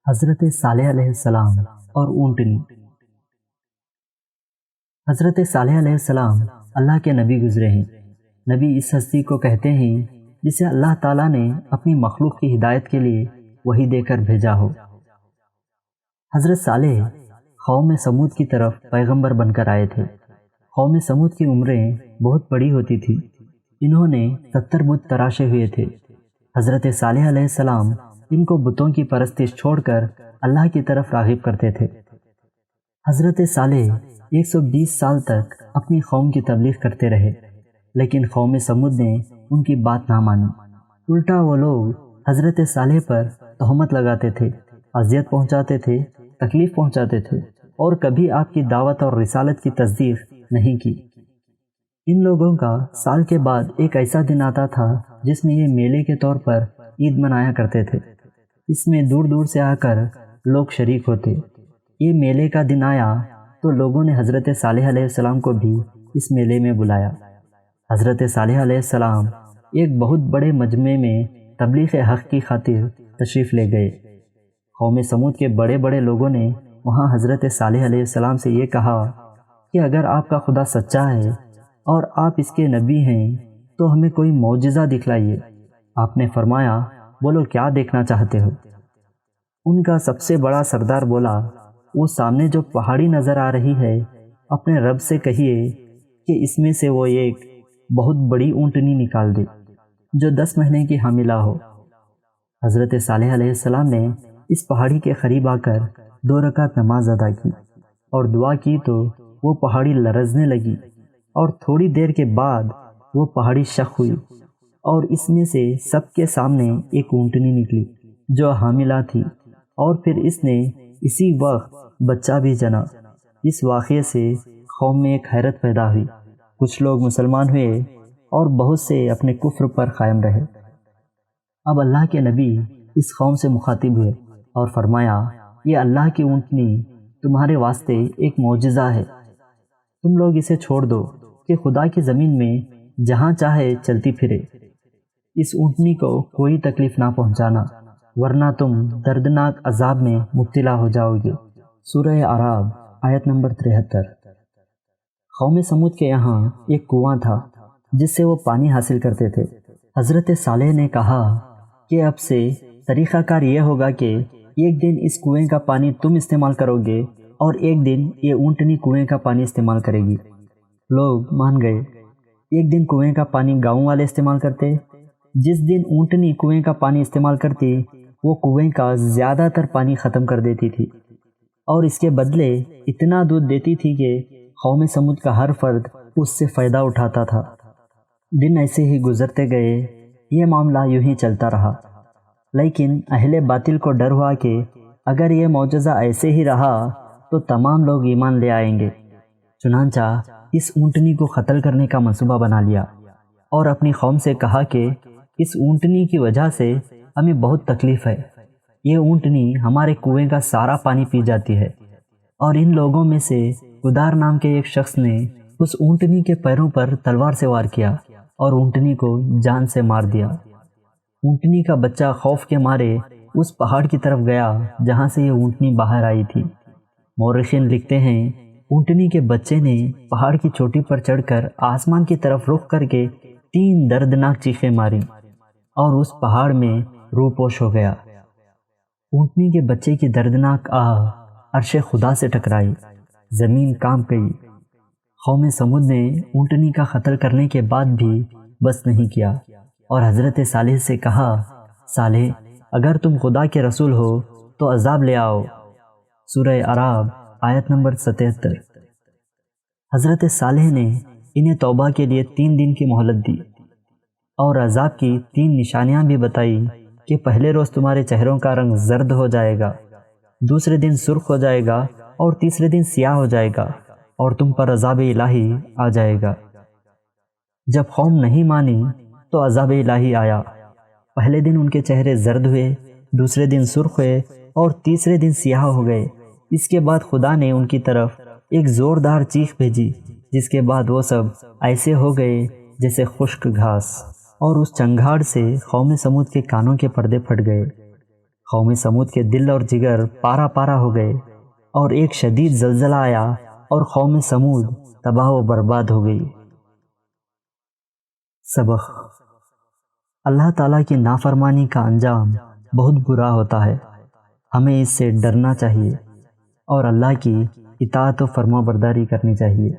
حضرت صالح علیہ السلام اور اونٹنی۔ حضرت صالح علیہ السلام اللہ کے نبی گزرے ہیں۔ نبی اس ہستی کو کہتے ہیں جسے اللہ تعالیٰ نے اپنی مخلوق کی ہدایت کے لیے وحی دے کر بھیجا ہو۔ حضرت صالح قوم سمود کی طرف پیغمبر بن کر آئے تھے۔ قوم سمود کی عمریں بہت بڑی ہوتی تھی۔ انہوں نے 70 بت تراشے ہوئے تھے۔ حضرت صالح علیہ السلام ان کو بتوں کی پرستش چھوڑ کر اللہ کی طرف راغب کرتے تھے۔ حضرت صالح 120 سال تک اپنی قوم کی تبلیغ کرتے رہے، لیکن قوم سمود نے ان کی بات نہ مانی۔ الٹا وہ لوگ حضرت صالح پر تہمت لگاتے تھے، اذیت پہنچاتے تھے، تکلیف پہنچاتے تھے اور کبھی آپ کی دعوت اور رسالت کی تصدیق نہیں کی۔ ان لوگوں کا سال کے بعد ایک ایسا دن آتا تھا جس میں یہ میلے کے طور پر عید منایا کرتے تھے۔ اس میں دور دور سے آ کر لوگ شریک ہوتے۔ یہ میلے کا دن آیا تو لوگوں نے حضرت صالح علیہ السلام کو بھی اس میلے میں بلایا۔ حضرت صالح علیہ السلام ایک بہت بڑے مجمع میں تبلیغ حق کی خاطر تشریف لے گئے۔ قوم سمود کے بڑے بڑے لوگوں نے وہاں حضرت صالح علیہ السلام سے یہ کہا کہ اگر آپ کا خدا سچا ہے اور آپ اس کے نبی ہیں تو ہمیں کوئی معجزہ دکھلائیے۔ آپ نے فرمایا، بولو کیا دیکھنا چاہتے ہو؟ ان کا سب سے بڑا سردار بولا، وہ سامنے جو پہاڑی نظر آ رہی ہے، اپنے رب سے کہیے کہ اس میں سے وہ ایک بہت بڑی اونٹنی نکال دے جو 10 مہینے کی حاملہ ہو۔ حضرت صالح علیہ السلام نے اس پہاڑی کے قریب آ کر 2 رکعت نماز ادا کی اور دعا کی تو وہ پہاڑی لرزنے لگی اور تھوڑی دیر کے بعد وہ پہاڑی شق ہوئی اور اس میں سے سب کے سامنے ایک اونٹنی نکلی جو حاملہ تھی، اور پھر اس نے اسی وقت بچہ بھی جنا۔ اس واقعے سے قوم میں ایک حیرت پیدا ہوئی۔ کچھ لوگ مسلمان ہوئے اور بہت سے اپنے کفر پر قائم رہے۔ اب اللہ کے نبی اس قوم سے مخاطب ہوئے اور فرمایا، یہ اللہ کی اونٹنی تمہارے واسطے ایک معجزہ ہے۔ تم لوگ اسے چھوڑ دو کہ خدا کی زمین میں جہاں چاہے چلتی پھرے۔ اس اونٹنی کو کوئی تکلیف نہ پہنچانا، ورنہ تم دردناک عذاب میں مبتلا ہو جاؤ گے۔ سورہ اعراف آیت نمبر 73۔ قوم سمود کے یہاں ایک کنواں تھا جس سے وہ پانی حاصل کرتے تھے۔ حضرت صالح نے کہا کہ اب سے طریقہ کار یہ ہوگا کہ ایک دن اس کنویں کا پانی تم استعمال کرو گے اور ایک دن یہ اونٹنی کنویں کا پانی استعمال کرے گی۔ لوگ مان گئے۔ ایک دن کنویں کا پانی گاؤں والے استعمال کرتے۔ جس دن اونٹنی کنویں کا پانی استعمال کرتی، وہ کنویں کا زیادہ تر پانی ختم کر دیتی تھی اور اس کے بدلے اتنا دودھ دیتی تھی کہ قوم سمود کا ہر فرد اس سے فائدہ اٹھاتا تھا۔ دن ایسے ہی گزرتے گئے۔ یہ معاملہ یوں ہی چلتا رہا، لیکن اہل باطل کو ڈر ہوا کہ اگر یہ معجزہ ایسے ہی رہا تو تمام لوگ ایمان لے آئیں گے۔ چنانچہ اس اونٹنی کو قتل کرنے کا منصوبہ بنا لیا اور اپنی قوم سے کہا کہ اس اونٹنی کی وجہ سے ہمیں بہت تکلیف ہے۔ یہ اونٹنی ہمارے کنویں کا سارا پانی پی جاتی ہے۔ اور ان لوگوں میں سے ادار نام کے ایک شخص نے اس اونٹنی کے پیروں پر تلوار سے وار کیا اور اونٹنی کو جان سے مار دیا۔ اونٹنی کا بچہ خوف کے مارے اس پہاڑ کی طرف گیا جہاں سے یہ اونٹنی باہر آئی تھی۔ مورخین لکھتے ہیں، اونٹنی کے بچے نے پہاڑ کی چوٹی پر چڑھ کر آسمان کی طرف رخ کر کے 3 دردناک چیخیں ماری اور اس پہاڑ میں روح پوش ہو گیا۔ اونٹنی کے بچے کی دردناک آہ عرش خدا سے ٹکرائی، زمین کانپ گئی۔ قوم سمود نے اونٹنی کا قتل کرنے کے بعد بھی بس نہیں کیا اور حضرت صالح سے کہا، صالح اگر تم خدا کے رسول ہو تو عذاب لے آؤ۔ سورہ اعراف آیت نمبر 77۔ حضرت صالح نے انہیں توبہ کے لیے 3 دن کی مہلت دی اور عذاب کی 3 نشانیاں بھی بتائی کہ پہلے روز تمہارے چہروں کا رنگ زرد ہو جائے گا، دوسرے دن سرخ ہو جائے گا اور تیسرے دن سیاہ ہو جائے گا اور تم پر عذاب الہی آ جائے گا۔ جب قوم نہیں مانی تو عذاب الہی آیا۔ پہلے دن ان کے چہرے زرد ہوئے، دوسرے دن سرخ ہوئے اور تیسرے دن سیاہ ہو گئے۔ اس کے بعد خدا نے ان کی طرف ایک زوردار چیخ بھیجی، جس کے بعد وہ سب ایسے ہو گئے جیسے خشک گھاس، اور اس چنگھاڑ سے قوم سمود کے کانوں کے پردے پھٹ گئے۔ قوم سمود کے دل اور جگر پارا پارا ہو گئے، اور ایک شدید زلزلہ آیا اور قوم سمود تباہ و برباد ہو گئی۔ سبق: اللہ تعالیٰ کی نافرمانی کا انجام بہت برا ہوتا ہے۔ ہمیں اس سے ڈرنا چاہیے اور اللہ کی اطاعت و فرما برداری کرنی چاہیے۔